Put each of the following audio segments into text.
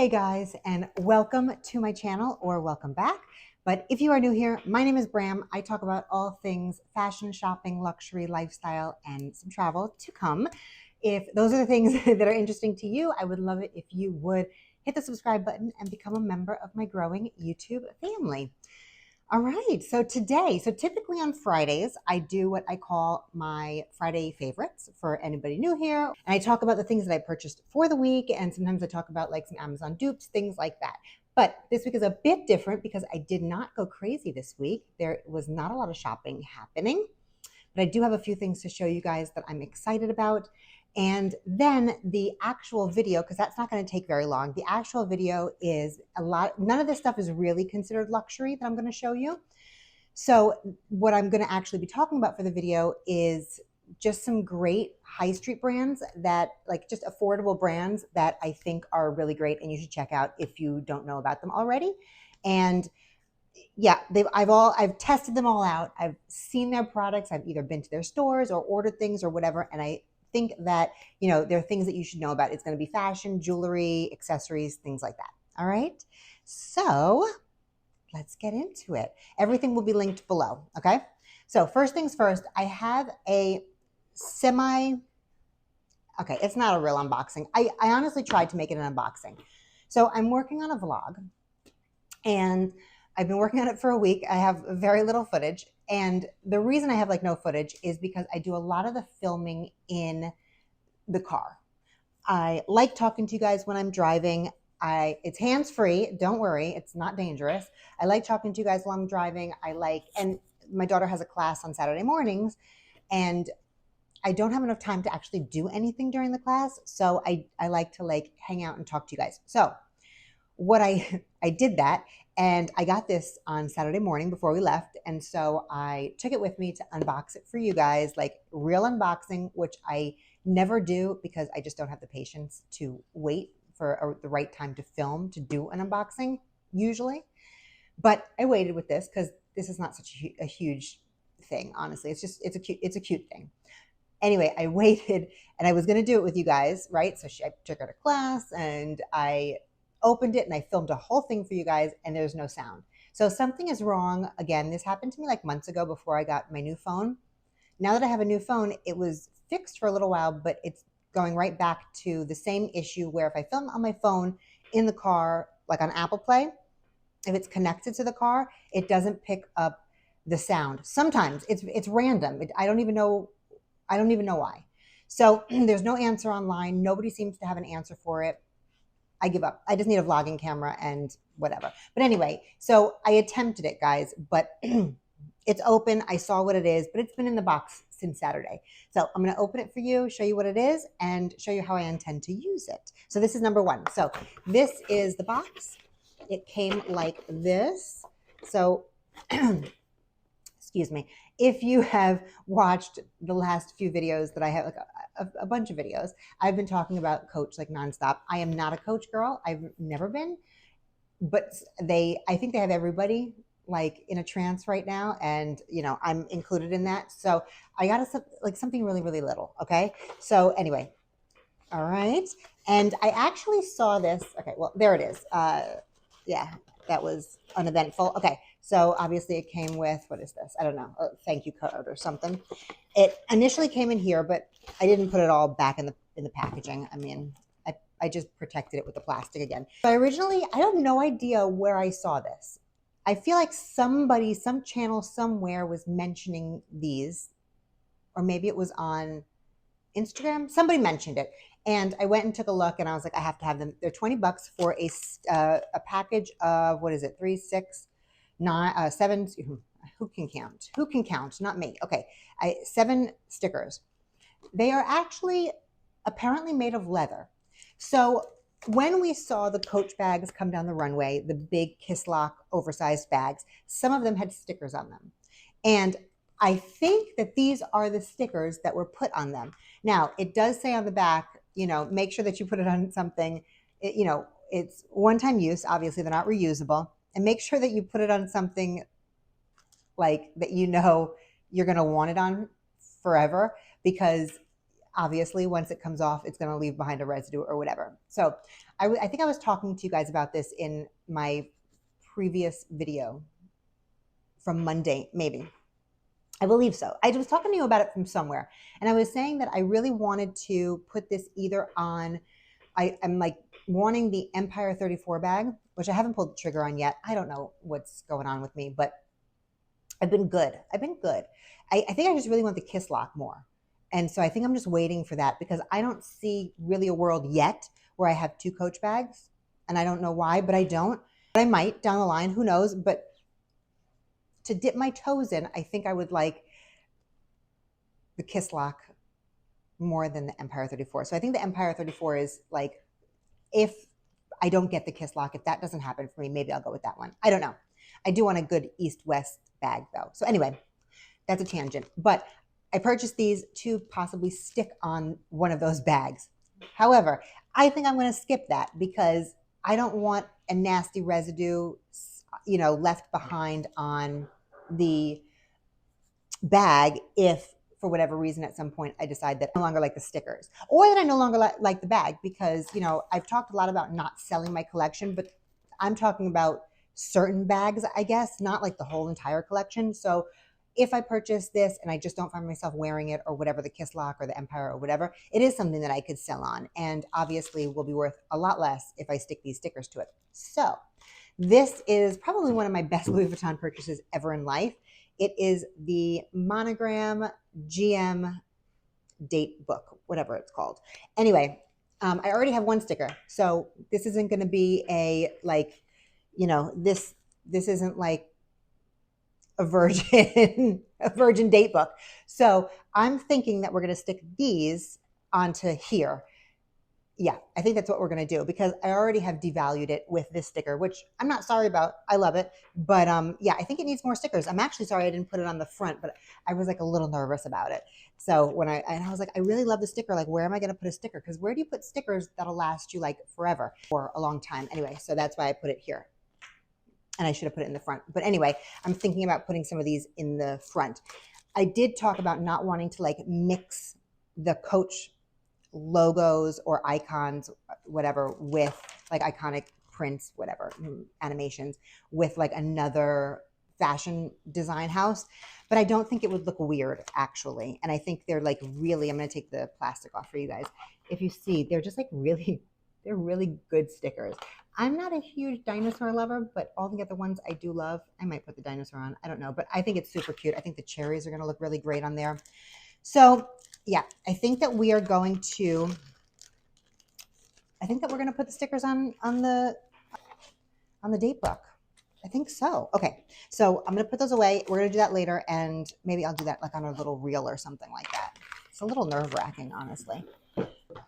Hey guys, and welcome to my channel, or welcome back. But if you are new here, my name is Bram. I talk about all things fashion, shopping, luxury, lifestyle, and some travel to come. If those are the things that are interesting to you, I would love it if you would hit the subscribe button and become a member of my growing YouTube family. All right, so typically on Fridays, I do what I call my Friday favorites for anybody new here. And I talk about the things that I purchased for the week, and sometimes I talk about like some Amazon dupes, things like that. But this week is a bit different because I did not go crazy this week. There was not a lot of shopping happening, but I do have a few things to show you guys that I'm excited about. And then the actual video, because that's not going to take very long. The actual video is none of this stuff is really considered luxury that I'm going to show you. So what I'm going to actually be talking about for the video is just some great high street brands that like just affordable brands that I think are really great and you should check out if you don't know about them already. And yeah, I've tested them all out. I've seen their products. I've either been to their stores or ordered things or whatever. And I think that, there are things that you should know about. It's going to be fashion, jewelry, accessories, things like that. All right. So let's get into it. Everything will be linked below. Okay. So first things first, I have okay, it's not a real unboxing. I honestly tried to make it an unboxing. So I'm working on a vlog and I've been working on it for a week. I have very little footage. And the reason I have like no footage is because I do a lot of the filming in the car. I like talking to you guys when I'm driving. It's hands-free. Don't worry. It's not dangerous. I like talking to you guys while I'm driving. And my daughter has a class on Saturday mornings and I don't have enough time to actually do anything during the class. So I like to like hang out and talk to you guys. So what I did that, and I got this on Saturday morning before we left. And so I took it with me to unbox it for you guys, like real unboxing, which I never do because I just don't have the patience to wait for the right time to film to do an unboxing usually. But I waited with this because this is not such a huge thing, honestly. It's a cute thing. Anyway, I waited and I was going to do it with you guys, right? So I took her to class and I opened it and I filmed a whole thing for you guys and there's no sound. So something is wrong. Again, this happened to me like months ago before I got my new phone. Now that I have a new phone, it was fixed for a little while, but it's going right back to the same issue where if I film on my phone in the car, like on Apple Play, if it's connected to the car, it doesn't pick up the sound. Sometimes it's random. I don't even know why. So there's no answer online. Nobody seems to have an answer for it. I give up. I just need a vlogging camera and whatever. But anyway, so I attempted it, guys, but it's open. I saw what it is, but it's been in the box since Saturday. So I'm going to open it for you, show you what it is, and show you how I intend to use it. So this is number one. So this is the box. It came like this. So excuse me. If you have watched the last few videos that I have, like a bunch of videos, I've been talking about Coach like nonstop. I am not a Coach girl. I've never been, but I think they have everybody like in a trance right now. And, I'm included in that. So I got like something really, really little. Okay. So anyway, all right. And I actually saw this. Okay. Well, there it is. Yeah, that was uneventful. Okay. So obviously it came with, what is this? I don't know, a thank you card or something. It initially came in here, but I didn't put it all back in the packaging. I mean, I just protected it with the plastic again. So I have no idea where I saw this. I feel like some channel somewhere was mentioning these, or maybe it was on Instagram. Somebody mentioned it. And I went and took a look and I was like, I have to have them. They're $20 for a package of, what is it? 3, 6, 9, 7. Who can count? Who can count? Not me. Okay. 7 stickers. They are actually apparently made of leather. So when we saw the Coach bags come down the runway, the big kiss lock oversized bags, some of them had stickers on them. And I think that these are the stickers that were put on them. Now, it does say on the back, make sure that you put it on something, it's one-time use. Obviously, they're not reusable. And make sure that you put it on something like that you're going to want it on forever, because obviously once it comes off, it's going to leave behind a residue or whatever. So I think I was talking to you guys about this in my previous video from Monday, maybe. I believe so. I was talking to you about it from somewhere. And I was saying that I really wanted to put this either on, I'm like wanting the Empire 34 bag, which I haven't pulled the trigger on yet. I don't know what's going on with me, but I've been good. I think I just really want the kiss lock more. And so I think I'm just waiting for that because I don't see really a world yet where I have 2 Coach bags. And I don't know why, but I don't. But I might down the line, who knows? But to dip my toes in, I think I would like the kiss lock more than the Empire 34. So I think the Empire 34 is like, if I don't get the kiss lock, if that doesn't happen for me, maybe I'll go with that one. I don't know. I do want a good East-West bag though. So anyway, that's a tangent. But I purchased these to possibly stick on one of those bags. However, I think I'm going to skip that because I don't want a nasty residue, left behind on the bag if for whatever reason at some point I decide that I no longer like the stickers or that I no longer like the bag because, I've talked a lot about not selling my collection, but I'm talking about certain bags, I guess, not like the whole entire collection. So if I purchase this and I just don't find myself wearing it or whatever, the kiss lock or the Empire or whatever, it is something that I could sell on and obviously will be worth a lot less if I stick these stickers to it. So this is probably one of my best Louis Vuitton purchases ever in life. It is the Monogram GM date book, whatever it's called. Anyway, I already have one sticker. So this isn't going to be this isn't like a virgin date book. So I'm thinking that we're going to stick these onto here. Yeah, I think that's what we're going to do because I already have devalued it with this sticker, which I'm not sorry about. I love it. But I think it needs more stickers. I'm actually sorry I didn't put it on the front, but I was like a little nervous about it. So I was like, I really love the sticker. Like, where am I going to put a sticker? Because where do you put stickers that'll last you like forever or a long time? Anyway, so that's why I put it here. And I should have put it in the front. But anyway, I'm thinking about putting some of these in the front. I did talk about not wanting to like mix the Coach logos or icons, whatever, with like iconic prints, whatever, animations with like another fashion design house. But I don't think it would look weird actually. And I think they're like really, I'm going to take the plastic off for you guys. If you see, they're just like they're really good stickers. I'm not a huge dinosaur lover, but all the other ones I do love. I might put the dinosaur on. I don't know, but I think it's super cute. I think the cherries are going to look really great on there. So yeah, I think that we're going to put the stickers on the date book. I think so. Okay. So I'm going to put those away. We're going to do that later. And maybe I'll do that like on a little reel or something like that. It's a little nerve-wracking, honestly.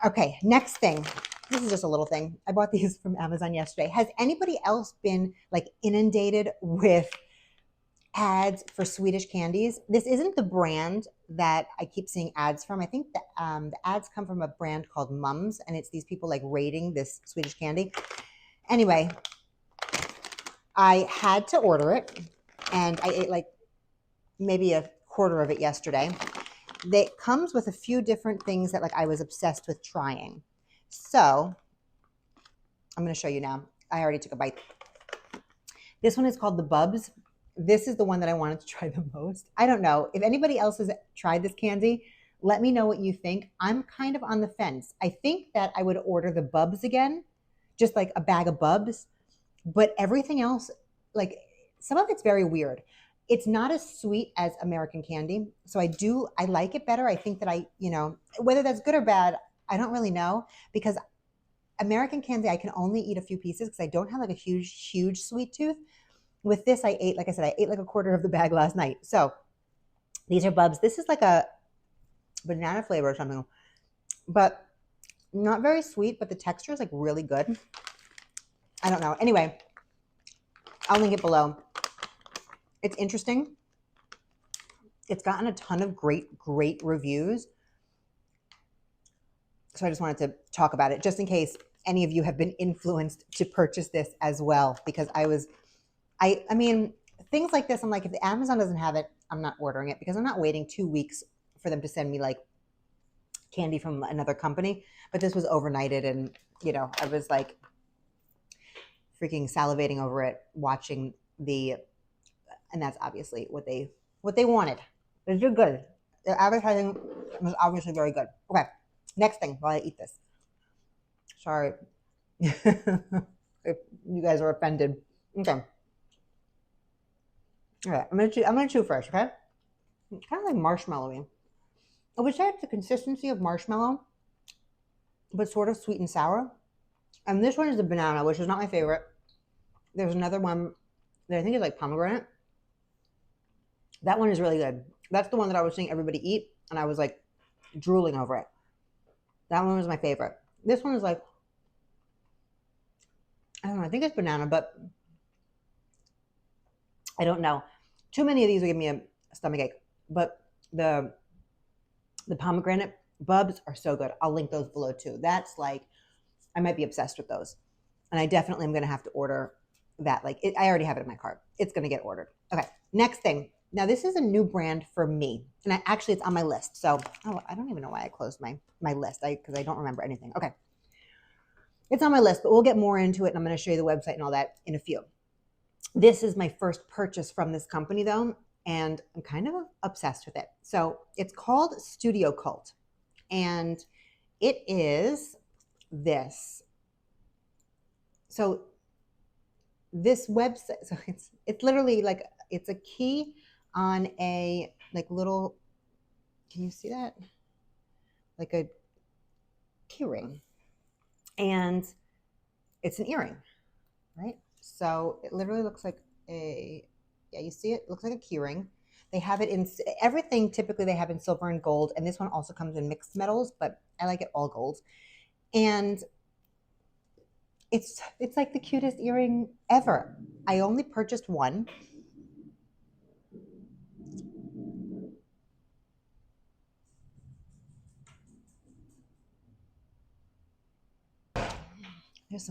Okay. Next thing. This is just a little thing. I bought these from Amazon yesterday. Has anybody else been like inundated with ads for Swedish candies? This isn't the brand that I keep seeing ads from. I think the ads come from a brand called Mums, and it's these people like rating this Swedish candy. Anyway, I had to order it, and I ate like maybe a quarter of it yesterday. It comes with a few different things that like I was obsessed with trying. So I'm going to show you now. I already took a bite. This one is called the Bubs. This is the one that I wanted to try the most. I don't know. If anybody else has tried this candy, let me know what you think. I'm kind of on the fence. I think that I would order the Bubs again, just like a bag of Bubs. But everything else, like some of it's very weird. It's not as sweet as American candy. So I like it better. I think that whether that's good or bad, I don't really know because American candy, I can only eat a few pieces because I don't have like a huge sweet tooth. With this, I ate like a quarter of the bag last night. So these are Bubs. This is like a banana flavor or something, but not very sweet, but the texture is like really good. I don't know. Anyway, I'll link it below. It's interesting. It's gotten a ton of great reviews. So I just wanted to talk about it just in case any of you have been influenced to purchase this as well, because I mean, things like this, I'm like, if the Amazon doesn't have it, I'm not ordering it because I'm not waiting 2 weeks for them to send me like candy from another company, but this was overnighted, and you know, I was like freaking salivating over it, watching the, and that's obviously what they wanted. They did good. Their advertising was obviously very good. Okay, next thing while I eat this. Sorry if you guys are offended. Okay. All right, I'm gonna chew first. Okay, it's kind of like marshmallowy. I would say it's the consistency of marshmallow, but sort of sweet and sour. And this one is the banana, which is not my favorite. There's another one that I think is like pomegranate. That one is really good. That's the one that I was seeing everybody eat, and I was like drooling over it. That one was my favorite. This one is like, I don't know, I think it's banana, but I don't know. Too many of these will give me a stomach ache. But the pomegranate bubs are so good. I'll link those below too. That's like, I might be obsessed with those. And I definitely am going to have to order that. Like, I already have it in my cart. It's going to get ordered. Okay, next thing. Now, this is a new brand for me. And actually, it's on my list. So, I don't even know why I closed my list because I don't remember anything. Okay. It's on my list, but we'll get more into it. And I'm going to show you the website and all that in a few. This is my first purchase from this company, though, and I'm kind of obsessed with it. So it's called Studio Cult, and it is this. So this website, so it's literally like, it's a key on a like little, can you see that? Like a key ring, and it's an earring, right? So it literally looks like yeah, you see it? It looks like a key ring. They have it in everything. Typically they have in silver and gold, and this one also comes in mixed metals, but I like it all gold. And it's like the cutest earring ever. I only purchased one. There's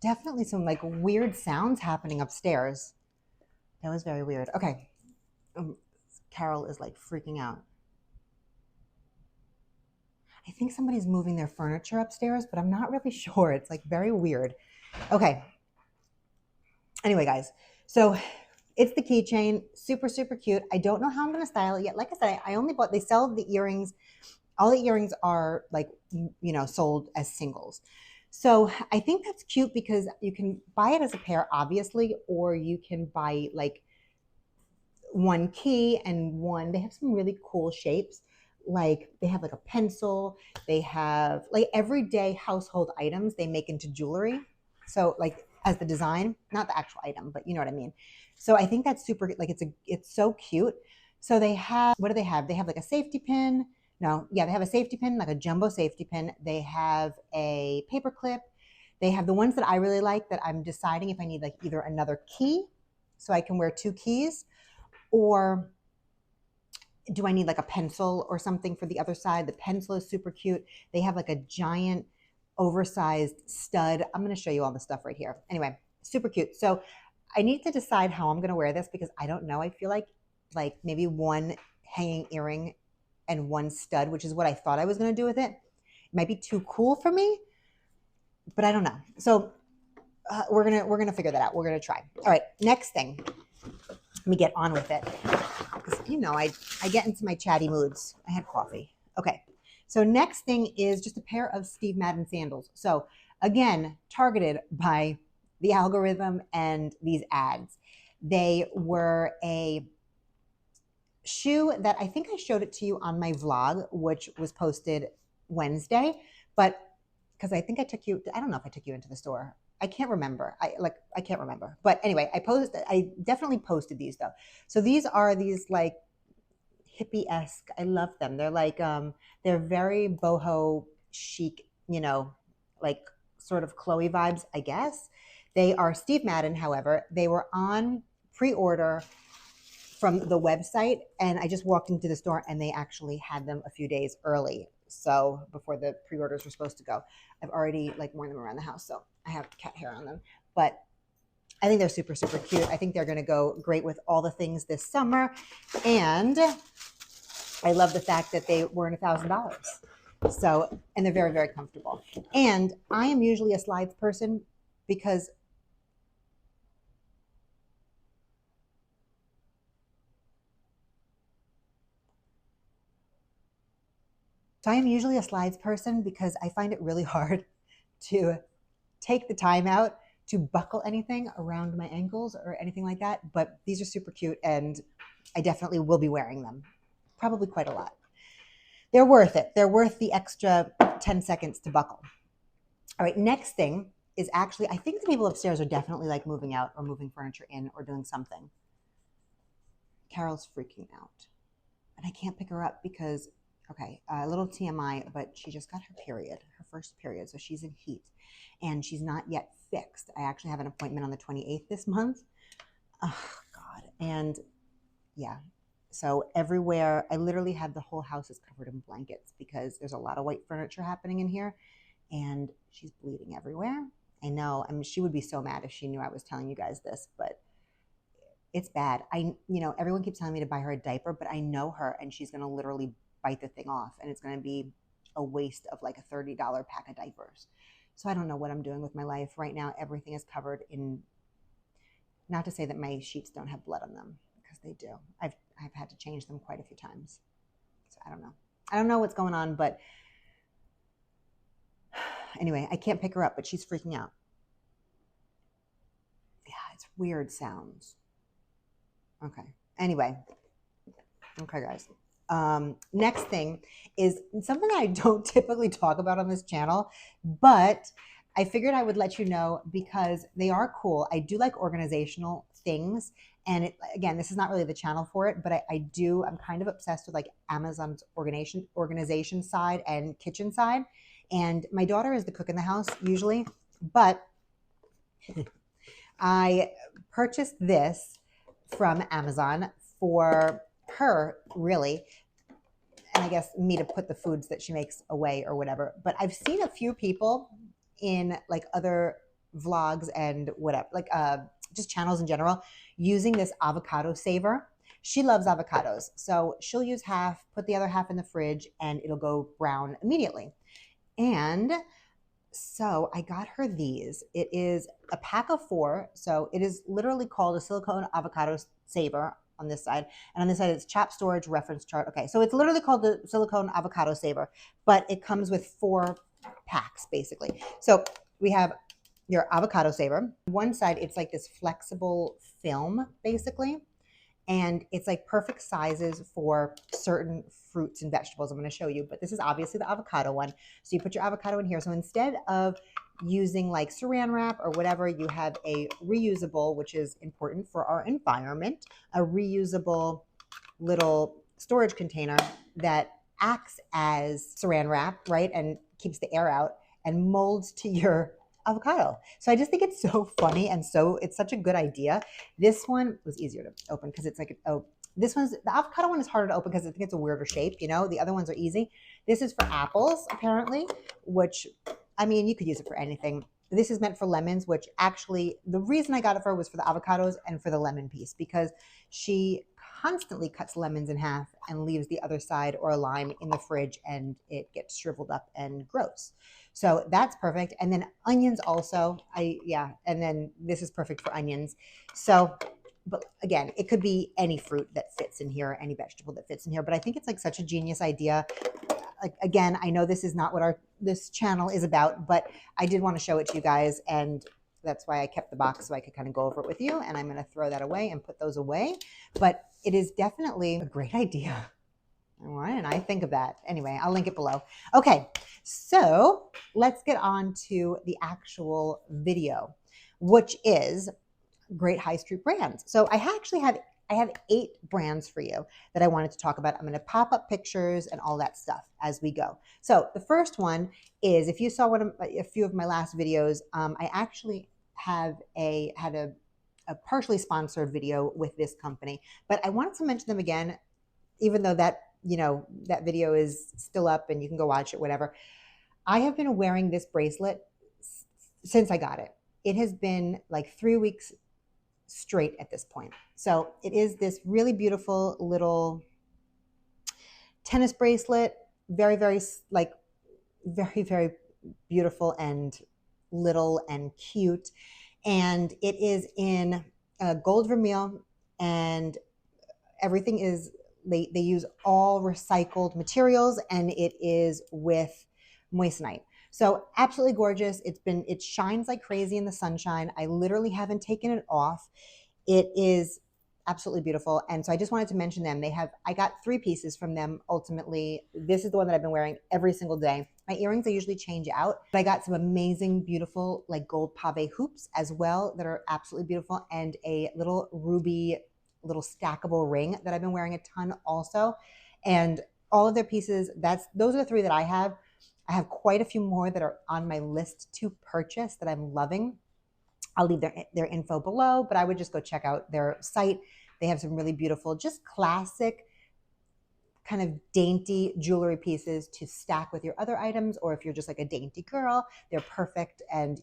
definitely some like weird sounds happening upstairs. That was very weird. Okay. Carol is like freaking out. I think somebody's moving their furniture upstairs, but I'm not really sure. It's like very weird. Okay. Anyway, guys, so it's the keychain, super, super cute. I don't know how I'm going to style it yet. Like I said, I only bought, they sell the earrings. All the earrings are like, you know, sold as singles. So I think that's cute because you can buy it as a pair, obviously, or you can buy like one key and one. They have some really cool shapes. Like they have like a pencil. They have like everyday household items they make into jewelry. So like as the design, not the actual item, but you know what I mean. So I think that's super, like it's so cute. So they have, what do they have? They have like a safety pin. No, yeah, they have a safety pin, like a jumbo safety pin. They have a paper clip. They have the ones that I really like that I'm deciding if I need like either another key so I can wear two keys, or do I need like a pencil or something for the other side? The pencil is super cute. They have like a giant oversized stud. I'm going to show you all the stuff right here. Anyway, super cute. So I need to decide how I'm going to wear this because I don't know. I feel like maybe one hanging earring and one stud, which is what I thought I was going to do with it. It might be too cool for me, but I don't know. So we're gonna figure that out. We're gonna try. All right, next thing. Let me get on with it. You know, I get into my chatty moods. I had coffee. Okay, so next thing is just a pair of Steve Madden sandals. So again, targeted by the algorithm and these ads. They were a shoe that I think I showed it to you on my vlog, which was posted Wednesday, but because I think I took you, I don't know if I took you into the store. I can't remember. I can't remember. But anyway, I definitely posted these though. So these are these like hippie-esque. I love them. They're like, they're very boho chic, you know, like sort of Chloe vibes, I guess. They are Steve Madden, however. They were on pre-order from the website, and I just walked into the store and they actually had them a few days early. So before the pre-orders were supposed to go, I've already like worn them around the house. So I have cat hair on them, but I think they're super, super cute. I think they're going to go great with all the things this summer. And I love the fact that they weren't $1,000. So, and they're very, very comfortable. And I am usually a slides person because I find it really hard to take the time out to buckle anything around my ankles or anything like that. But these are super cute and I definitely will be wearing them, probably quite a lot. They're worth it. They're worth the extra 10 seconds to buckle. All right, next thing is actually, I think the people upstairs are definitely like moving out or moving furniture in or doing something. Carol's freaking out. And I can't pick her up because, okay, a little TMI, but she just got her period, her first period. So she's in heat and she's not yet fixed. I actually have an appointment on the 28th this month. Oh, God. And yeah. So everywhere, I literally have the whole house is covered in blankets because there's a lot of white furniture happening in here and she's bleeding everywhere. I know. I mean, she would be so mad if she knew I was telling you guys this, but it's bad. Everyone keeps telling me to buy her a diaper, but I know her and she's going to literally bite the thing off and it's going to be a waste of like a $30 pack of diapers. So I don't know what I'm doing with my life right now. Everything is covered in, not to say that my sheets don't have blood on them because they do. I've had to change them quite a few times. So I don't know. I don't know what's going on, but anyway, I can't pick her up, but she's freaking out. Yeah, it's weird sounds. Okay. Anyway. Okay, guys. Next thing is something I don't typically talk about on this channel, but I figured I would let you know because they are cool. I do like organizational things. And again, this is not really the channel for it, but I'm kind of obsessed with like Amazon's organization side and kitchen side. And my daughter is the cook in the house usually, but I purchased this from Amazon for her, really, and I guess me to put the foods that she makes away or whatever. But I've seen a few people in like other vlogs and whatever, like just channels in general, using this avocado saver. She loves avocados, so she'll use half, put the other half in the fridge, and it'll go brown immediately. And so I got her these. It is a pack of 4. So it is literally called a silicone avocado saver on this side. And on this side, it's chap storage reference chart. Okay, so it's literally called the silicone avocado saver, but it comes with 4 packs basically. So we have your avocado saver. One side, it's like this flexible film basically. And it's like perfect sizes for certain fruits and vegetables. I'm going to show you, but this is obviously the avocado one. So you put your avocado in here. So instead of using like saran wrap or whatever, you have a reusable, which is important for our environment, a reusable little storage container that acts as saran wrap, right? And keeps the air out and molds to your avocado. So I just think it's so funny and it's such a good idea. This one was easier to open because it's like, the avocado one is harder to open because I think it's a weirder shape, the other ones are easy. This is for apples apparently, which, I mean, you could use it for anything. This is meant for lemons, which actually the reason I got it for was for the avocados and for the lemon piece because she constantly cuts lemons in half and leaves the other side or a lime in the fridge and it gets shriveled up and gross. So that's perfect. And then onions also, and then this is perfect for onions. So, but again, it could be any fruit that fits in here, any vegetable that fits in here, but I think it's like such a genius idea. Like, again, I know this is not what this channel is about, but I did want to show it to you guys. And that's why I kept the box so I could kind of go over it with you. And I'm going to throw that away and put those away. But it is definitely a great idea. Why didn't I think of that? Anyway, I'll link it below. Okay, so let's get on to the actual video, which is great high street brands. So I have 8 brands for you that I wanted to talk about. I'm going to pop up pictures and all that stuff as we go. So the first one is, if you saw a few of my last videos, I actually had a partially sponsored video with this company, but I wanted to mention them again, even though that video is still up and you can go watch it, whatever. I have been wearing this bracelet since I got it. It has been like 3 weeks straight at this point. So it is this really beautiful little tennis bracelet, very, very like very, very beautiful and little and cute. And it is in gold vermeil, and everything is, they use all recycled materials, and it is with moissanite. So absolutely gorgeous. It shines like crazy in the sunshine. I literally haven't taken it off. It is absolutely beautiful. And so I just wanted to mention them. I got 3 pieces from them ultimately. This is the one that I've been wearing every single day. My earrings, I usually change out, but I got some amazing, beautiful, like gold pave hoops as well that are absolutely beautiful, and a little ruby, little stackable ring that I've been wearing a ton also. And all of their pieces, those are the 3 that I have. I have quite a few more that are on my list to purchase that I'm loving. I'll leave their info below, but I would just go check out their site. They have some really beautiful, just classic kind of dainty jewelry pieces to stack with your other items, or if you're just like a dainty girl, they're perfect. And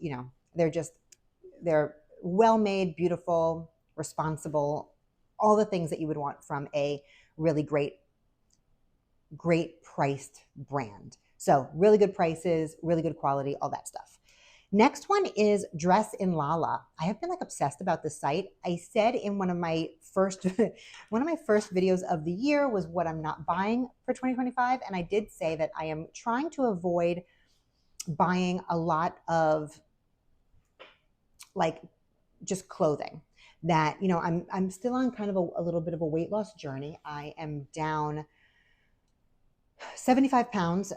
they're well made, beautiful, responsible, all the things that you would want from a really great priced brand. So really good prices, really good quality, all that stuff. Next one is Dress in Lala. I have been like obsessed about this site. I said in one of my first videos of the year was what I'm not buying for 2025. And I did say that I am trying to avoid buying a lot of like just clothing that, I'm still on kind of a little bit of a weight loss journey. I am down 75 pounds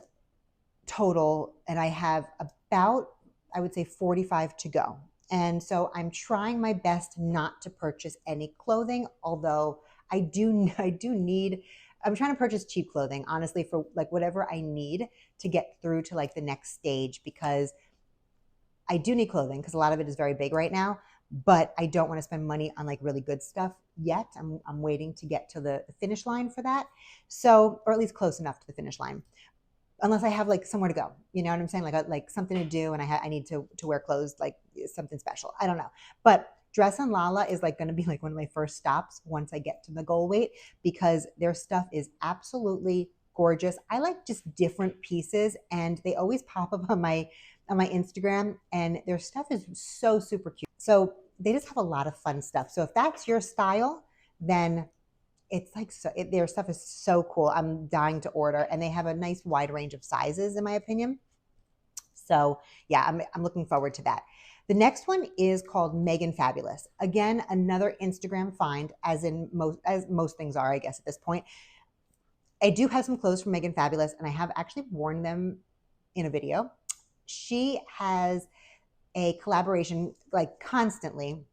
total, and I have about, I would say, 45 to go. And so I'm trying my best not to purchase any clothing, although I do need, I'm trying to purchase cheap clothing, honestly, for like whatever I need to get through to like the next stage, because I do need clothing because a lot of it is very big right now, but I don't want to spend money on like really good stuff yet. I'm waiting to get to the finish line for that. So, or at least close enough to the finish line. Unless I have like somewhere to go, you know what I'm saying? Like something to do, and I need to wear clothes, like something special. I don't know. But Dress on Lala is like going to be like one of my first stops once I get to the goal weight, because their stuff is absolutely gorgeous. I like just different pieces, and they always pop up on my Instagram, and their stuff is so super cute. So they just have a lot of fun stuff. So if that's your style, then it's like their stuff is so cool. I'm dying to order, and they have a nice wide range of sizes, in my opinion. So yeah, I'm looking forward to that. The next one is called Meghan Fabulous. Again, another Instagram find, as most things are, I guess, at this point. I do have some clothes from Meghan Fabulous, and I have actually worn them in a video. She has a collaboration like constantly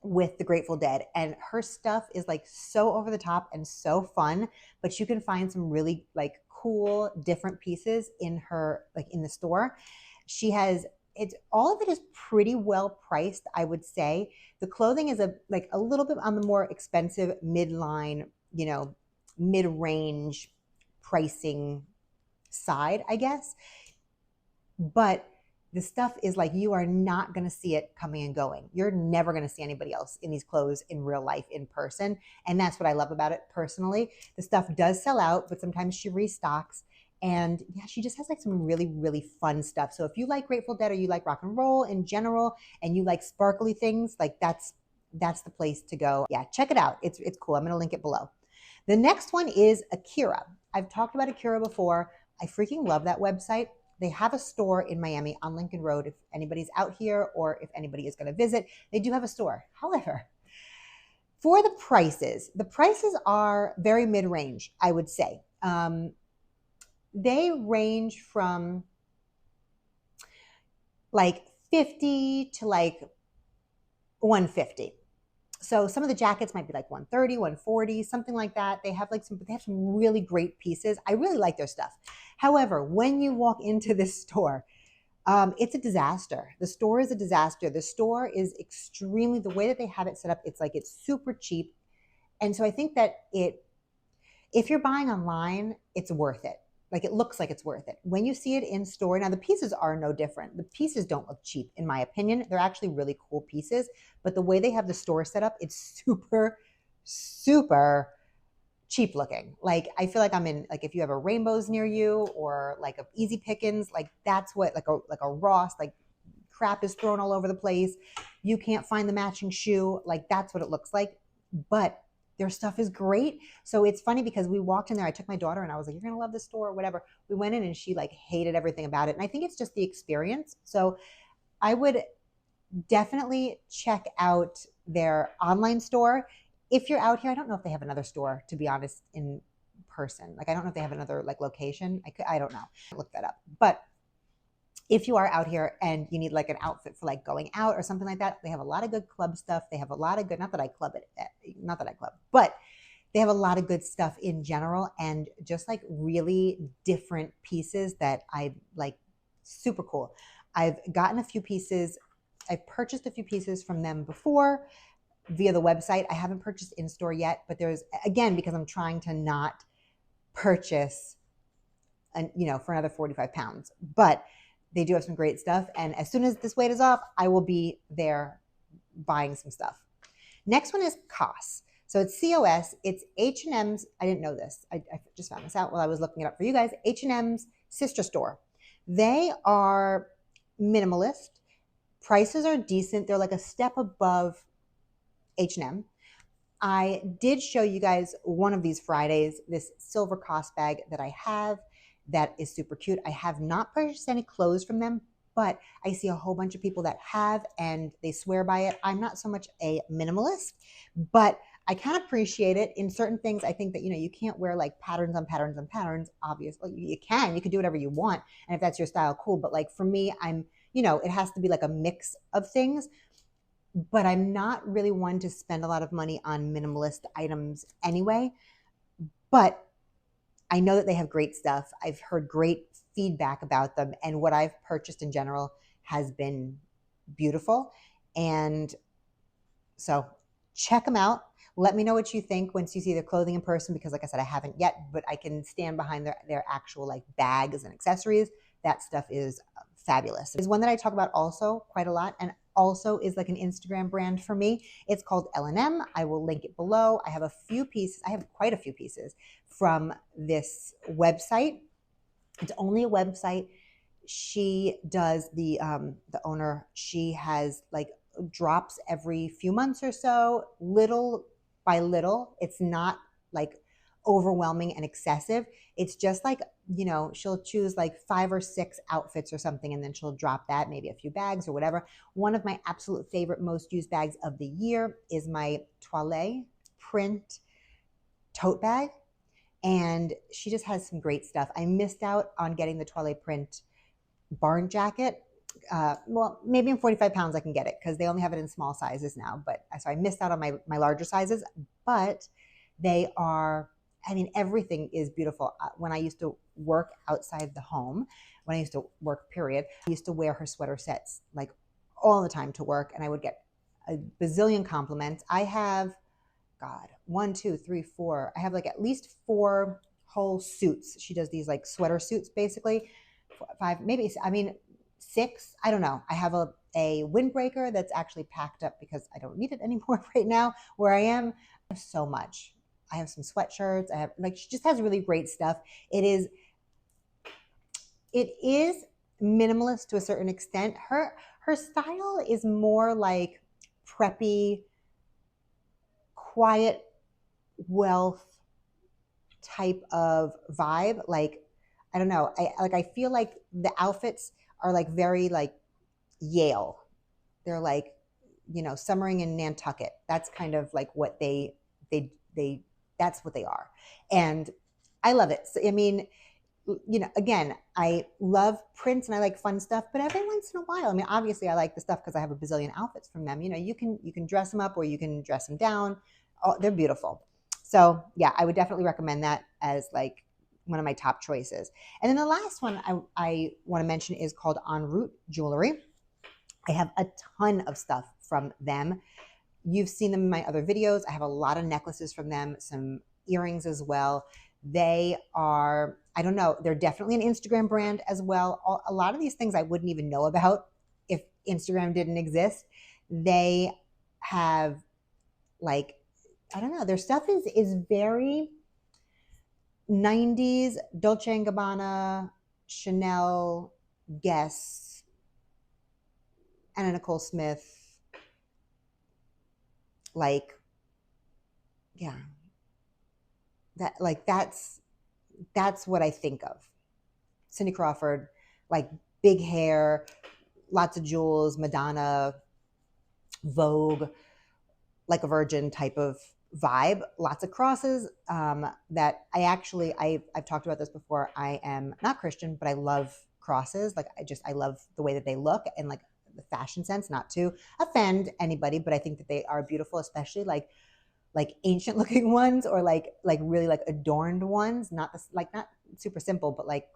with the Grateful Dead, and her stuff is like so over the top and so fun, but you can find some really like cool different pieces in her, like in the store. She has, it's all of it is pretty well priced, I would say. The clothing is a little bit on the more expensive midline, mid-range pricing side, I guess. But the stuff is like, you are not going to see it coming and going. You're never going to see anybody else in these clothes in real life, in person. And that's what I love about it personally. The stuff does sell out, but sometimes she restocks. And yeah, she just has like some really, really fun stuff. So if you like Grateful Dead, or you like rock and roll in general, and you like sparkly things, like that's the place to go. Yeah, check it out. It's cool. I'm going to link it below. The next one is Akira. I've talked about Akira before. I freaking love that website. They have a store in Miami on Lincoln Road. If anybody's out here, or if anybody is going to visit, they do have a store. However, for the prices are very mid-range, I would say. They range from like 50 to like 150. So some of the jackets might be like 130, 140, something like that. They have some really great pieces. I really like their stuff. However, when you walk into this store, it's a disaster. The store is a disaster. The store is extremely, the way that they have it set up, it's super cheap. And so I think that if you're buying online, it's worth it. Like, it looks like it's worth it. When you see it in store, now the pieces are no different. The pieces don't look cheap, in my opinion. They're actually really cool pieces, but the way they have the store set up, it's super, super cheap looking. Like I feel like I'm in, like if you have a Rainbows near you or like a Easy Pickens, like that's what, like a Ross, like crap is thrown all over the place. You can't find the matching shoe. Like that's what it looks like. But their stuff is great. So it's funny because we walked in there. I took my daughter and I was like, you're going to love this store or whatever. We went in and she like hated everything about it. And I think it's just the experience. So I would definitely check out their online store. If you're out here, I don't know if they have another store, to be honest, in person. Like, I don't know if they have another like location. I don't know. Look that up. But if you are out here and you need like an outfit for like going out or something like that, they have a lot of good club stuff. They have a lot of good, not that I club, but they have a lot of good stuff in general and just like really different pieces that I like. Super cool. I've gotten a few pieces. I've purchased a few pieces from them before via the website. I haven't purchased in store yet, but there's, again, because I'm trying to not purchase for another 45 pounds, but they do have some great stuff. And as soon as this weight is off, I will be there buying some stuff. Next one is COS. So it's COS. It's H&M's. I didn't know this. I just found this out while I was looking it up for you guys. H&M's sister store. They are minimalist. Prices are decent. They're like a step above H&M. I did show you guys one of these Fridays, this silver COS bag that I have that is super cute. I have not purchased any clothes from them, but I see a whole bunch of people that have and they swear by it. I'm not so much a minimalist, but I can appreciate it in certain things. I think that, you can't wear like patterns on patterns on patterns. Obviously, you can do whatever you want. And if that's your style, cool. But like for me, it has to be like a mix of things. But I'm not really one to spend a lot of money on minimalist items anyway. But I know that they have great stuff. I've heard great feedback about them. And what I've purchased in general has been beautiful. And so check them out. Let me know what you think once you see their clothing in person, because like I said, I haven't yet, but I can stand behind their actual like bags and accessories. That stuff is fabulous. There's one that I talk about also quite a lot and also is like an Instagram brand for me. It's called Ellandemm. I will link it below. I have a few pieces. I have quite a few pieces from this website. It's only a website. She does the owner, she has like drops every few months or so, little by little. It's not like overwhelming and excessive. It's just like, she'll choose like 5 or 6 outfits or something, and then she'll drop that, maybe a few bags or whatever. One of my absolute favorite, most used bags of the year is my Toilette print tote bag. And she just has some great stuff. I missed out on getting the Toilette print barn jacket. Well, maybe in 45 pounds I can get it because they only have it in small sizes now. But so I missed out on my larger sizes, but they are, everything is beautiful. When I used to work outside the home, when I used to work, period, I used to wear her sweater sets like all the time to work, and I would get a bazillion compliments. I have, God, 1, 2, 3, 4. I have like at least 4 whole suits. She does these like sweater suits, basically. 5, maybe, 6. I don't know. I have a windbreaker that's actually packed up because I don't need it anymore right now where I am. I have so much. I have some sweatshirts. I have she just has really great stuff. It is minimalist to a certain extent. Her style is more like preppy, quiet wealth type of vibe. Like, I don't know. I feel like the outfits are like very like Yale. They're like, summering in Nantucket. That's kind of like what they that's what they are. And I love it. So, again, I love prints and I like fun stuff, but every once in a while, obviously I like the stuff because I have a bazillion outfits from them. You can dress them up or you can dress them down. Oh, they're beautiful. So yeah, I would definitely recommend that as like one of my top choices. And then the last one I want to mention is called Entoute Jewelry. I have a ton of stuff from them. You've seen them in my other videos. I have a lot of necklaces from them, some earrings as well. They are, I don't know, they're definitely an Instagram brand as well. A lot of these things I wouldn't even know about if Instagram didn't exist. They have like, I don't know, their stuff is very 90s Dolce & Gabbana, Chanel, Guess, Anna Nicole Smith, like, yeah, that's what I think of. Cindy Crawford, like big hair, lots of jewels, Madonna, Vogue, like a virgin type of vibe, lots of crosses. That I've talked about this before. I am not Christian, but I love crosses. Like I love the way that they look and like the fashion sense, not to offend anybody, but I think that they are beautiful, especially like ancient looking ones or like really like adorned ones, not this, like not super simple, but like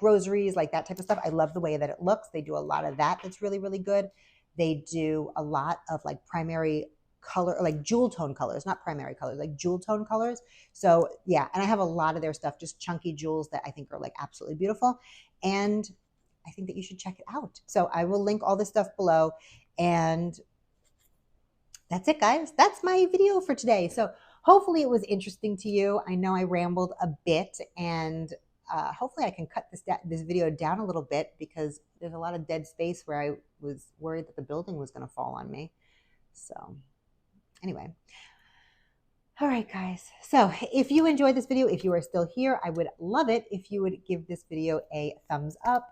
rosaries, like that type of stuff. I love the way that it looks. They do a lot of that. That's really, really good. They do a lot of like primary color, or like jewel tone colors, not primary colors, like jewel tone colors. So yeah, and I have a lot of their stuff, just chunky jewels that I think are like absolutely beautiful. And I think that you should check it out. So I will link all this stuff below. And that's it, guys. That's my video for today. So hopefully it was interesting to you. I know I rambled a bit, and hopefully I can cut this video down a little bit because there's a lot of dead space where I was worried that the building was going to fall on me. So anyway. All right, guys. So if you enjoyed this video, if you are still here, I would love it if you would give this video a thumbs up,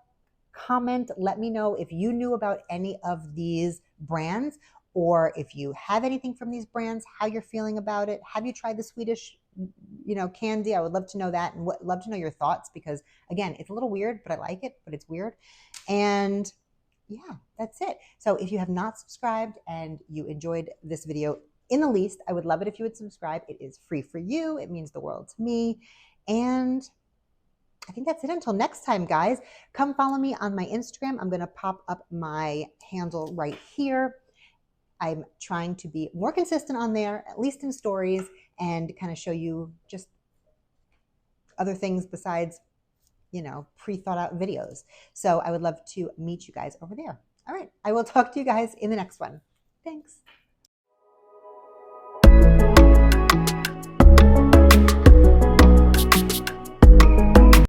comment, let me know if you knew about any of these brands, or if you have anything from these brands, how you're feeling about it. Have you tried the Swedish, candy? I would love to know that, and love to know your thoughts, because again, it's a little weird, but I like it, but it's weird. And yeah, that's it. So if you have not subscribed and you enjoyed this video in the least, I would love it if you would subscribe. It is free for you. It means the world to me. And I think that's it until next time, guys. Come follow me on my Instagram. I'm going to pop up my handle right here. I'm trying to be more consistent on there, at least in stories, and kind of show you just other things besides, pre-thought out videos. So I would love to meet you guys over there. All right. I will talk to you guys in the next one. Thanks.